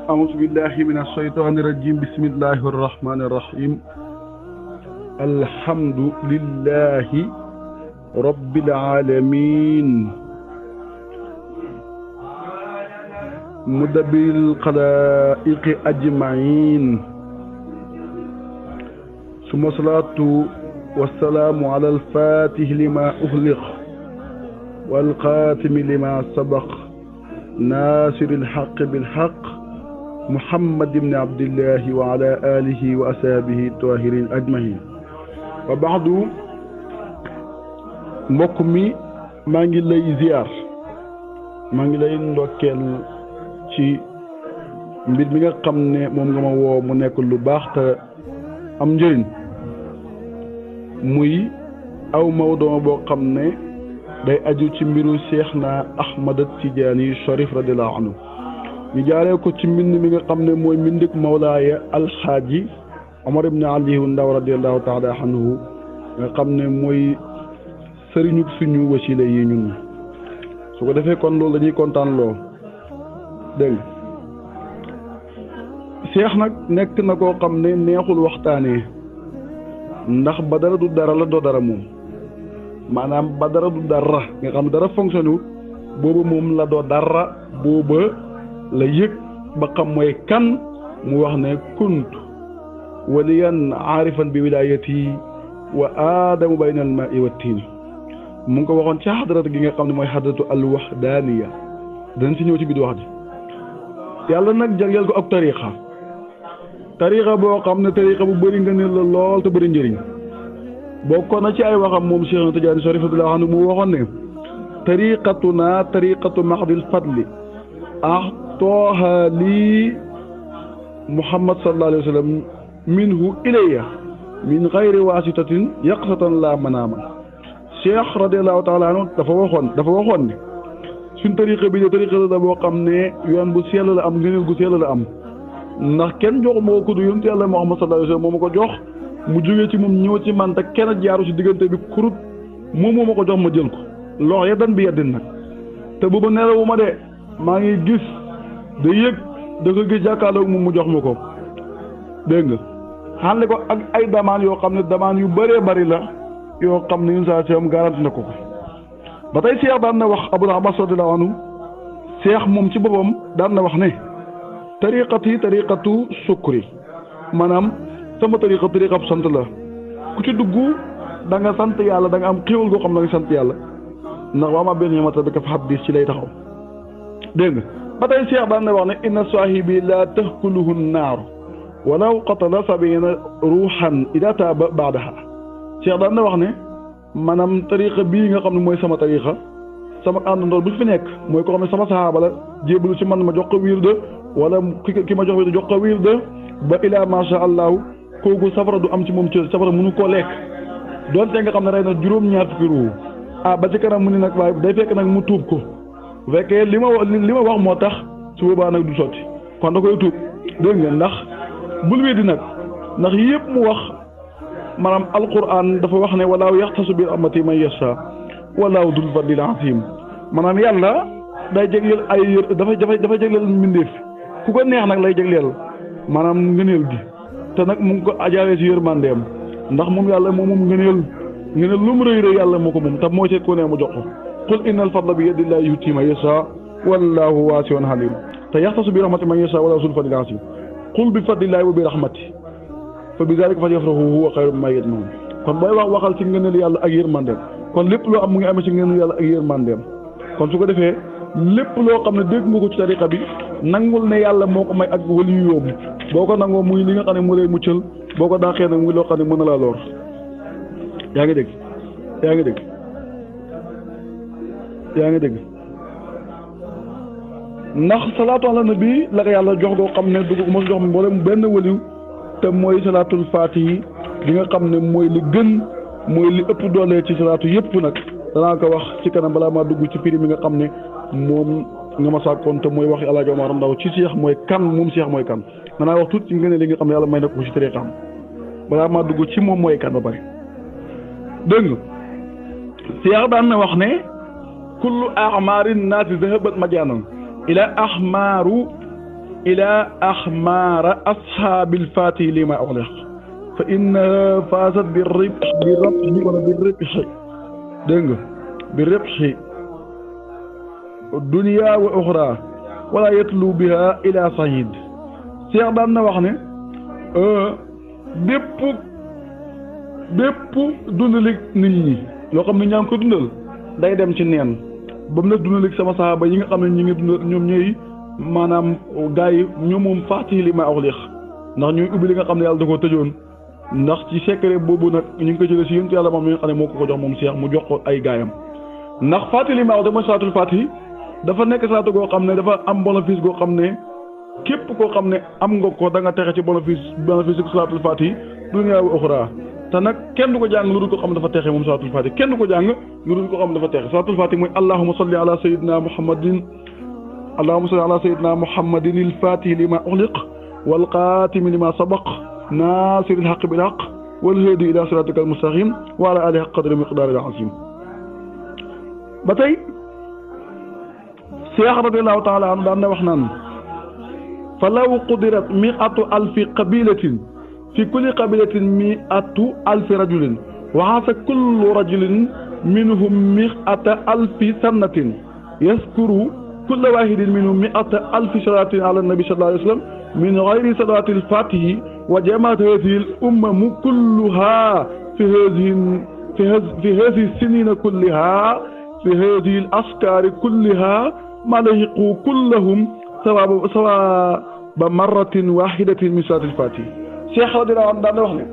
أعوذ بالله من الشيطان الرجيم بسم الله الرحمن الرحيم الحمد لله رب العالمين مدبر الخلائق أجمعين ثم الصلاة والسلام على الفاتح لما أغلق والخاتم لما سبق ناصر الحق بالحق محمد بن عبد الله وعلى آله وأصحابه الطاهرين أجمعين وبعد mbokk mi maa ngi lay ziar maa ngi lay ndokkeel ci mbir mi nga xam ne moom nga ma woo mu nekk lu baax te am njëriñ muy aw mawdoo boo xam ne day aju ci mbiru Cheikhna Ahmad Tidiane Cherif radiyallahu anhu ñu jaaree ko ci mbind mi nga xam ne mooy mbindik Mawlaaya Alxaaji Omar ibn Aliyu Ndaw radiyallahu taala anhu nga xam ne mooy sëriñu suñu wasila yi ñun su ko defee kon loolu dañuy kontaan loo dégg nga Cheikh nag nekk na koo xam ne neexul waxtaanee ndax ba dara du dara la doo dara moom maanaam ba dara du dara nga xam ne dara fonctionné wut booba moom la doo dara booba la yëg ba xam mooy kan mu wax ne kunt waliyan aarifan bi wilayati wa aadamu bayna al maai wa tiin mu ngi ko waxoon ci xadrat gi nga xam ne mooy xadratu al wahdaniya dañ si ñëw ci biir wax ji yàlla nag jagleel ko ab tariqa boo xam ne tariqa bu bëri nga ne la lool te bëri njëriñ bokkoon na ci ay waxam moom Cheikh Tidiane Cherif radiyallahu anhu mu waxoon ne tariqatuna tariqatu mahdil fadli tooha lii Muhammad sallallahu alayhi wa sallam minhu ilayya min xayri wasitatin yaqsatan la manaama Cheikh radiyallahu taala anhu dafa waxoon ne suñ tariqa bi de tariqa la boo xam ne yoon bu sell la am ngëneel gu sell la am ndax kenn joxu ma ko kudu yonent yàlla Muhammad sallallahu alayhi wa sallam moo ma ko jox mu jógee ci moom ñëw ci man te kenn jaaru ci diggante bi kurut moom moo ma ko jox ma jël ko loxo yeddan bi yeddin nag te booba nelawu ma de maa ngi gis da yëg da ko gis jàkkaarloog moom mu jox ma ko dégg nga xàlle ko ak ay damaan yoo xam ne damaan yu bëree bëri la yoo xam ne saa si am garanti na ko ba tey Cheikh daan na wax Abul Abbas radiyallahu anhu Cheikh moom ci boppam daan na wax ne tariqatu sukri maanaam sama tariqab sant la ku ci dugg da nga sant yàlla da nga am xéwal goo xam ne da nga sant yàlla ndax waa ma benn ñamata bi ka fa xaddis ci lay taxaw dégg nga ba tey Cheikh daan na wax ne inna saahibi la tahkuluhu naaru walaw qatala sabina ruuxan ida taaba baadaha Cheikh daan na wax ne maanaam tariqa bii nga xam ne mooy sama tariqa sama àndandoor bu fi nekk mooy ko xam ne sama sahaaba la jébalu ci man ma jox ko wirde wala ki ma jox wirde jox ko wirde ba ilaa masha allahu kooku safara du am ci moom ci safara mënu koo lekk doonte nga xam ne rey na juróom-ñaar fukki ruu ba ci kanam mu ni nag waaye day fekk nag mu tuub ko bu fekkee li ma wax moo tax su boobaa nag du sotti kon da koy tuub dégg nga ndax bul weddi nag ndax yëpp mu wax maanaam alquran dafa wax ne walaaw yaxtasu bi rahmati man yasha walaaw dul fadlil azim maanaam yàlla day jégleel ay dafa jégleel mbindeef ku ko neex nag lay jégleel maanaam ngëneel gi te nag mu ngi ko ajaaree ci yërmandeem ndax moom yàlla moom ngëneel lu mu rëy yàlla moo ko moom te moo seet ko ne mu jox ko qul innal fadla bi yadillahi yu'tihi man yasha wallahu waasi'un alim te yaxtasu bi rahmati man yasha walaaw dul fadlil azim qul bi fadlillahi wa bi rahmati fa bi zalika falyafrahu huwa xayrun mimma yajma'un kon booy waxal ci ngëneel yàlla ak yërmandeem kon lépp loo am mu ngi amee ci ngëneel yàlla ak yërmandeem kon su ko defee lépp loo xam ne dégg nga ko ci tariqa bi nangul ne yàlla moo ko may ak waliyu yóbbu boo ko nangoo muy li nga xam ne mu lay muccal boo ko dàqee nag muy loo xam ne mën na laa lor yaa ngi dégg ndax salaatu ala nabi la ko yàlla jox goo xam ne du ko mos jox mboolem benn waliyu te mooy salaatul faatihi li nga xam ne mooy li gën mooy li ëpp doole ci salaatu yëpp nag danaa ko wax ci kanam balaa maa dugg ci firi mi nga xam ne moom nga ma sàkkoon te mooy wax Alaaji Omar Ndaw ci Cheikh mooy kan moom Cheikh mooy kan danaa wax tuuti ci ngeen li nga xam ne yàlla may na ko ci tariqam balaa maa dugg ci moom mooy kan ba bari dégg nga Cheikh daan na wax ne kullu ahmaari naasi zahabat majaanan ila ahmaaru ila axmaara ashaabil faatihi lima ughliq fa innaha faazat bi rabhi wala bi ribhi dégg nga bi ribhi dunya wa uxra wala yatlu biha ila sayid. Cheikh daan na wax ne bépp dundalik nit ñi loo xam ne ñaa ngi ko dundal day dem ci neen ba mu nekk dundalik sama saxaaba yi nga xam ne ñi ngi dundal ñoom ñooy maanaam gars yi ñoom moom faatihi li ma ughliq ndax ñooy ubbi li nga xam ne yàlla da koo tëjoon ndax ci secret boobu nag ñu ngi ko jëlee si yonent yàlla moom mi nga xam ne moo ko jox moom Cheikh mu jox ko ay gaayam ndax faatihi li ma ughliq mooy salaatul faatihi dafa nekk salaatu goo xam ne dafa am bénéfice goo xam ne képp koo xam ne am nga ko da nga texe ci bénéfice salaatul faatihi dunya wa uxra te nag kenn du ko jàng lu dul ko xam dafa texe moom salaatul faatihi kenn du ko jàng lu dul ko xam dafa texe salaatul faatihi mooy allahumma salli ala sayyidina muhammadin il faatihi lima ughliq wal xaatimi lima sabaq naasiril haqqi bil haqq wal haadi ila siraatikal mustaqim wa ala alihi haqqa qadri miqdaaril aziim. ba tey Cheikh radiyallahu taala anhu daan na wax naan fa law qudirat mi'atu alfi qabilatin fi kulli qabilatin mi'atu alfi rajulin wa haasa kullu rajulin minhum mi'ata alfi sannatin yaskuru kulla wahidin minhum mi'ata alfi salatin ala nabi sallallahu alayhi wa sallam min ghayri salati al-fatihi wa jama'at hadhihi al-umam kulluha fi hadhihi as-sinina kulliha fi hadhihi al-askar kulliha ma lahiqu kullahum sawaba marratin wahidatin min salatil fatihi. Cheikh radiyallahu anhu daan na wax ne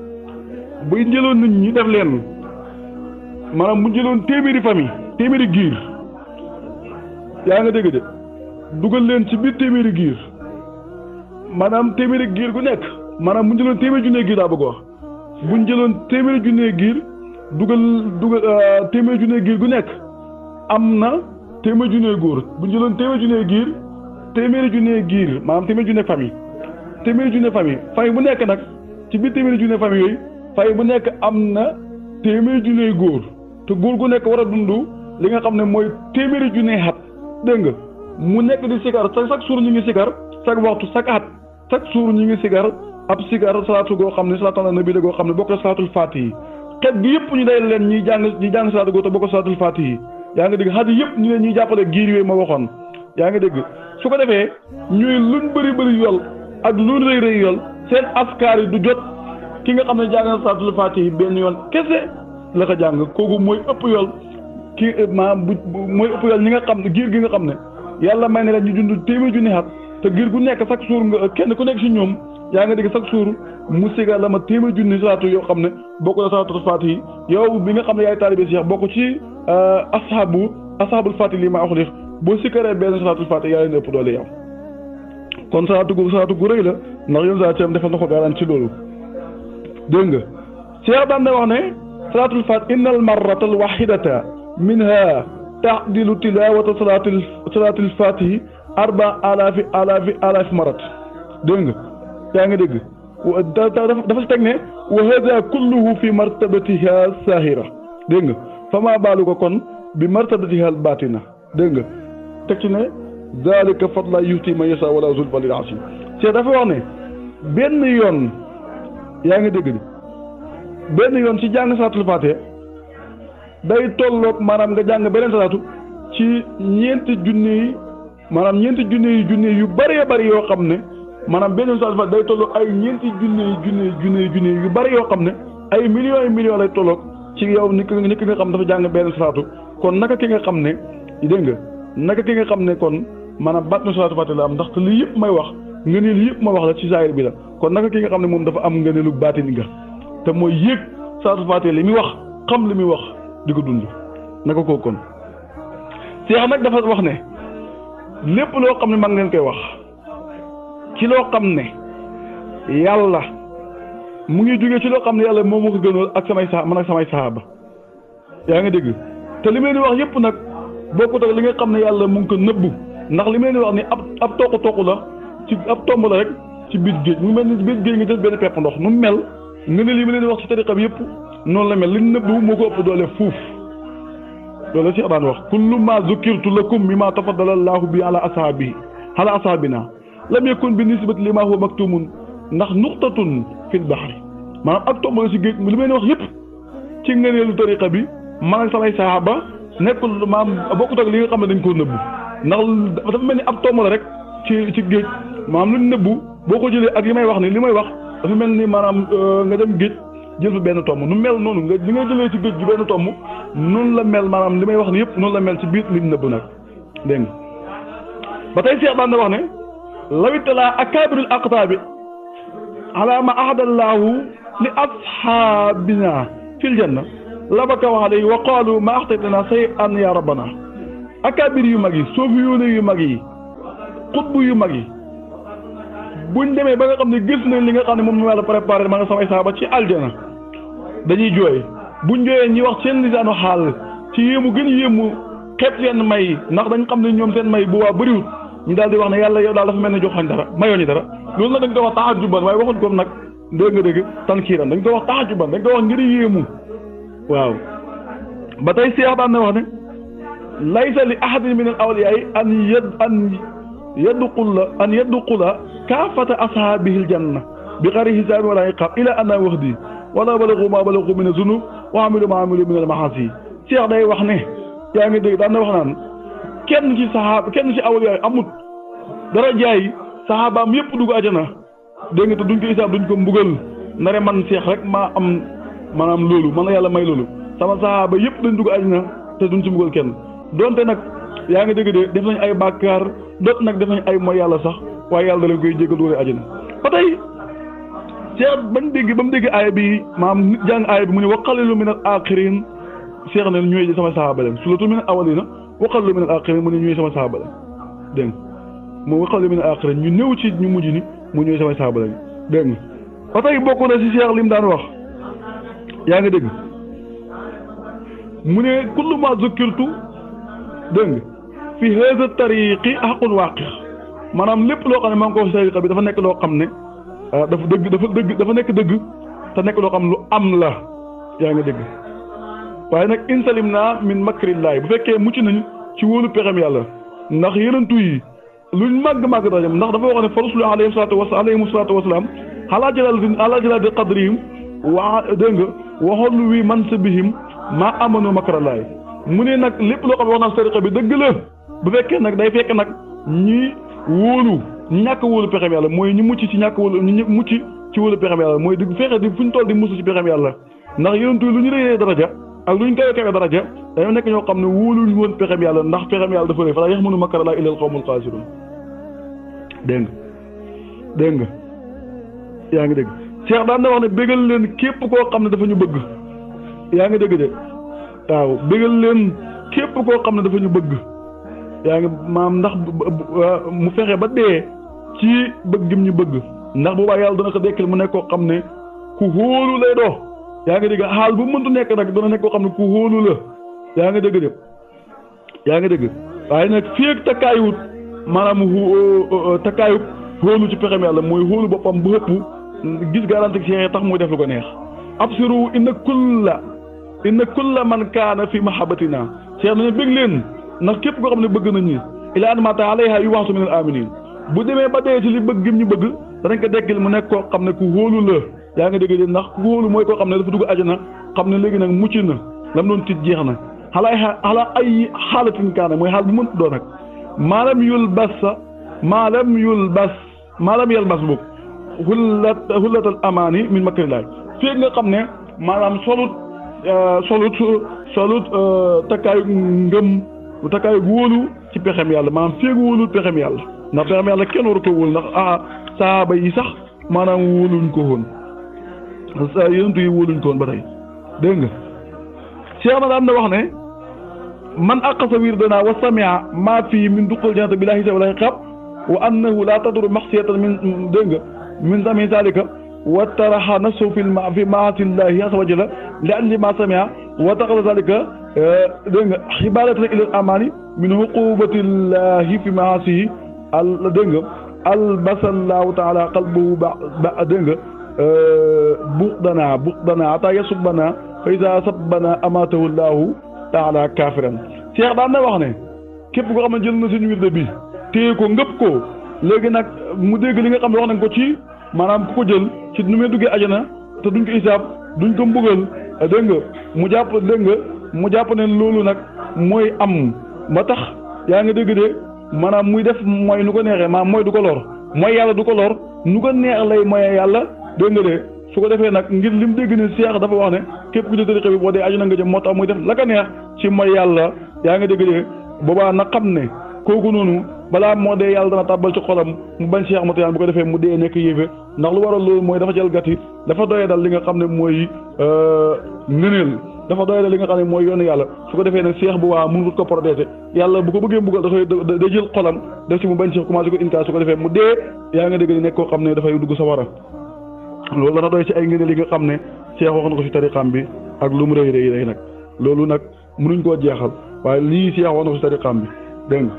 buy jëloon nit ñi def leen maanaam bu jëloon téeméeri giir yaa nga dégg de dugal leen ci biir téeméeri giir maanaam téeméeri giir gu nekk maanaam bu ñu jëloon téeméeri junne giir daa bëgg wax bu ñu jëloon téeméeri junne giir dugal téeméeri junne giir gu nekk am na téeméeri junne góor bu ñu jëloon téeméeri junne giir maanaam téeméeri junne famille bu nekk nag ci biir téeméeri junne famille yooyu famille bu nekk am na téeméeri junne góor te góor gu nekk war a dund li nga xam ne mooy téeméeri junne xat dégg nga mu nekk di sikar chaque jour ñu ngi sikar chaque waxtu chaque jour ñu ngi sikar ab sikar salaatu goo xam ne salaatu ala nabi la goo xam ne bokk salaatul faatihi xet gi yëpp ñu day leen ñiy jàng salaatu goo te bokk salaatul faatihi yaa ngi dégg xat yi yëpp ñu leen ñuy jàppale giir yooyu ma waxoon yaa ngi dégg su ko defee ñuy luñ bëri yol ak luñ rëy yol seen askar yi du jot ki nga xam ne jàng na salaatul faatihi benn yoon kese la ko jàng kooku mooy ëpp yol ki mooy ëpp yol ñi nga xam ne giir gi nga xam ne yàlla may ne leen ñu dund téeméer junni at te giir gu nekk chaque jour nga kenn ku nekk si ñoom yaa nga dégg chaque jour mu sigal la ma téeméer junni salaatu yoo xam ne bokk na salaatul faatihi yow bi nga xam ne yaay taalibe Cheikh bokk ci ashabul faatihi li ma ughliq boo sikkaree benn salaatul faatihi yaa leen ëpp doole yow kon salaatu gu rëy la ndax yoon saa ceeb defal na ko garanti ci loolu dégg nga Cheikh daan na wax ne salaatul faatihi innal marratal wahidata minha ta'dilu tilawata salaatil faatihi arba alaafi marat dégg nga yaa ngi dégg dafa si teg ne wa hada kulluhu fi martabatiha sahira dégg nga fa maa baalu ko kon bi martabatiha batina dégg nga teg ci ne zalika fadla yuti man yasa wala zul falil asim Cheikh dafa wax ne benn yoon yaa ngi dégg benn yoon ci jàng salaatul faatiha day tolloog maanaam nga jàng beneen salaatu ci ñeenti junne yi yu bëree bëri yoo xam ne maanaam benn salaatul faatiha day tolloog ay ñeenti junne yu bëri yoo xam ne ay millions lay tolloog ci yow nit ki nga xam dafa jàng benn salaatu kon naka ki nga xam ne dégg nga kon maanaam baat na salaatul faatiha la am ndax lii yëpp may wax nga ne lii yëpp ma wax la ci zaahir bi la kon naka ki nga xam ne moom dafa am nga ne lu baatin nga te mooy yéeg salaatul faatiha li muy wax xam li muy wax di ko dund naka koo kon Cheikh nag dafa wax ne lépp loo xam ne maa ngi leen koy wax ci loo xam ne yàlla mu ngi jógee ci loo xam ne yàlla moom moo ko gënoon ak samay sahaaba yaa ngi dégg te li ma leen di wax yëpp nag bokkut ak li nga xam ne yàlla mu ngi ko nëbbu ndax li ma leen di wax ni ab toq la ci ab tomb la rek ci biir géej mu mel ni biir géej nga jël benn pepp ndox nu mel nga ne li ma leen di wax ci tariqa bi yëpp noonu la mel li nëbbu moo ko ëpp doole fuuf loolu la Cheikh daan wax kullu ma zukirtu lakum mimma tafaddala allahu bi ala ashabina lam yakun bi nisbati li ma huwa maktumun ndax nuqtatun fil bahri maanaam ak tomb la si géej li may wax yëpp ci ngëneelu tariqa bi man ak samay saxaaba nekkul maam bokkut ak li nga xam ne dañ koo nëbbu ndax dafa mel ni ab tomb la rek ci géej maanaam lu nëbbu boo ko jëlee ak li may wax ni li may wax dafa mel ni maanaam nga dem géej jël fa benn tomb nu mel noonu nga li nga jëlee ci géej gi benn tomb noonu la mel maanaam li may wax ni yëpp noonu la mel ci biir li nëbbu nag dégg nga ba tey Cheikh daan na wax ne lawitala akabirul aqtaabi ala ma ahadallahu li ashabina fil janna labaka wax alayhi wa qalu ma axtaytana say an ya rabbana akabir yu mag yi soofi yoone yu mag yi xutbu yu mag yi buñ demee ba nga xam ne gis nañ li nga xam ne moom mu yàlla préparé ma nga samay saaba ci aljana dañuy jooy buñ jooyee ñi wax seen lisaanu xaal ci yéemu gën yéemu xeeb seen may ndax dañ xam ne ñoom seen may bu waa bëriwut ñu daal di wax ne yàlla yow daal dafa mel ne joxañ dara mayoo ñu dara loolu nag dañ ko wax taxajuban waaye waxuñ ko nag dégg nga dégg tankiiran dañ ko wax taxajuban dañ ko wax ngir yéemu waaw ba tey Seex daan na wax ne laysa li ahadin min al awliyaa an yadxula kaafata ashaabihi al janna bi xayri hisaab wala iqaab ila anna wahdi wala balagu ma balagu min az-zunub wa amilu ma amilu min al mahaasi Seex day wax ne yaa ngi dégg daan na wax naan kenn ci awliyaa amut dara jaay saxaabaam yëpp dugg àjjana dégg nga te duñ ko isaab duñ ko mbugal ndare man Seex rek maa am maanaam loolu man la yàlla may loolu sama saxaaba yëpp dañ dugg àjjana te duñ ci mbugal kenn donte nag yaa ngi dégg de def nañ ay bàkkaar doot nag def nañ ay mooy yàlla sax waaye yàlla da leen koy jéggal dugal àjjana ba tey Seex ba mu dégg aaya bi maam nit jàng aaya bi mu ne wa qaliilun min al aaxiriin Seex ne ñooy sama saxaaba leen sulatu min al awwaliina wa qaliilun min al aaxiriin mu ne ñooy sama saxaaba leen dégg nga moom wa qaliilun min al aaxiriin ñu néew ci ñu mujj ni mu ñooy sama saxaaba leen dégg nga ba tey bokk na ci Seex lim daan wax yaa ngi dégg mu ne kullu ma zukkirtu dégg nga fi haza tariqi haqqun waaqi maanaam lépp loo xam ne maa ngi ko wax tariqa bi dafa nekk loo xam ne dafa nekk dëgg te nekk loo xam lu am la yaa ngi dégg waaye nag insalim naa min makrillaahi bu fekkee mucc nañ ci wóolu pexem yàlla ndax yenentu yi luñ màgg dajam ndax dafa wax ne fa rusulu alayhimu salaatu wasalaam ala jalali qadrihim waa dégg nga waxoon wi mansabihim maa amanu makrallaahi mu ne nag lépp loo xam ne wax naa tariqa bi dëgg la bu fekkee nag day fekk nag ñi wóolu ñàkk wóolu pexem yàlla mooy ñu mucc ci ñàkk wóolu ñu mucc ci wóolu pexem yàlla mooy di fexe di fu ñu toll di musu ci pexem yàlla ndax yenentu lu ñu réyee daraja ak lu ñu kawe daraja dañoo nekk ñoo xam ne wóoluñ woon pexem yàlla ndax pexem yàlla dafa rëy fa laa yaxmanu makrallaahi illal qawmul xaasiruun dégg nga yaa ngi dégg Cheikh daan na wax ne bégal leen képp koo xam ne dafa ñu bëgg yaa ngi dégg de waaw bégal leen képp koo xam ne dafa ñu bëgg yaa ngi maam ndax mu fexe ba dee ci bëggim ñu bëgg ndax boobaa yàlla dana ko dekkil mu nekk koo xam ne ku hóolu lay doo yaa ngi dégg xaal bu mëntu nekk nag dana nekk koo xam ne ku hóolu la yaa ngi dégg de yaa ngi dégg waaye nag fii ak takkaayut maanaam takkaayut hóolu ci pexem yàlla mooy hóolu boppam bu ëpp gis garanti Cheikh tax muy def lu ko neex absiru inna kulla man kaana fi mahabbatina Cheikh nañu bëgg leen ndax képp koo xam ne bëgg nañu ila an mata alayha yuwasu min al aminin bu demee ba dee ci li bëgg gim ñu bëgg danañ ko dekkil mu nekk koo xam ne ku hóolu la yaa ngi dégg ndax ku hóolu mooy koo xam ne dafa dugg àjjana xam ne léegi nag mucc na lam doon tiit jeex na xala ay xaalatin kaana mooy xaal bu mënut doon nag maalam yalbas boobu xullatal amaani min makrillaah fii nga xam ne maanaam solut takkaayu ngëm takkaayu wóolu ci pexem yàlla maanaam feegu wóolu pexem yàlla ndax pexem yàlla kenn waru ko wóolu ndax saaba yi sax maanaam wóoluñ ko woon yenentu yi wóoluñ ko woon ba tey dégg nga Cheikh na daan na wax ne man aqasa wirdana wa samia maa fii min duqul jannata bilaa hisaab wala iqaab wa annahu la taduru maxsiyatan min dégg nga min sami zalika wa taraxa nafsahu fi maasillahi azza wa jalla li ajli ma samia wa taxada zalika dégg nga xibaaratan ila al amaani min uqubatillahi fi maasihi dégg nga albasallahu taala qalbuhu ba dégg nga buqdana ata yasubbana fa iza sabbana amatahu llahu taala kafiran Cheikh daan na wax ne képp koo xam ne jël na suñu wirde bi téye ko ngëpp ko léegi nag mu dégg li nga xam ne wax nañ ko ci maanaam ku ko jël ci nu muy duggee ajana te duñ ko isaab duñ ko mbugal dégg nga mu jàpp ne loolu nag mooy am ba tax yaa nga dégg de maanaam muy def mooy nu ko neexee maanaam mooy du ko lor mooy yàlla du ko lor nu ko neex lay moye yàlla dégg nga de su ko defee nag ngir lim dégg ne Cheikh dafa wax ne képp ku jël tariqa bi boo dee ajana nga jëm moo tax muy def la ko neex ci mooy yàlla yaa nga dégg de boobaa nag xam ne kooku noonu balaa moo dee yàlla dana tàbbal ci xolam mu bañ Cheikh Ahmad Tidiane bu ko defee mu dee nekk yéefe ndax lu waral loolu mooy dafa jalgati dafa doyee dal li nga xam ne mooy ngëneel dafa doyee dal li nga xam ne mooy yoonu yàlla su ko defee nag Cheikh bu waa mënut ko protéger yàlla bu ko bëggee mbugal da jël xolam def ci mu bañ Cheikh commencé ko inkaar su ko defee mu dee yaa nga dégg di nekk koo xam ne dafay dugg sawara loolu dana doy ci ay ngëneel yi nga xam ne Cheikh wax na ko ci tariqam bi ak lu mu rëy nag loolu nag mënuñ koo jeexal waaye lii Cheikh wax na ko ci tariqam bi dégg nga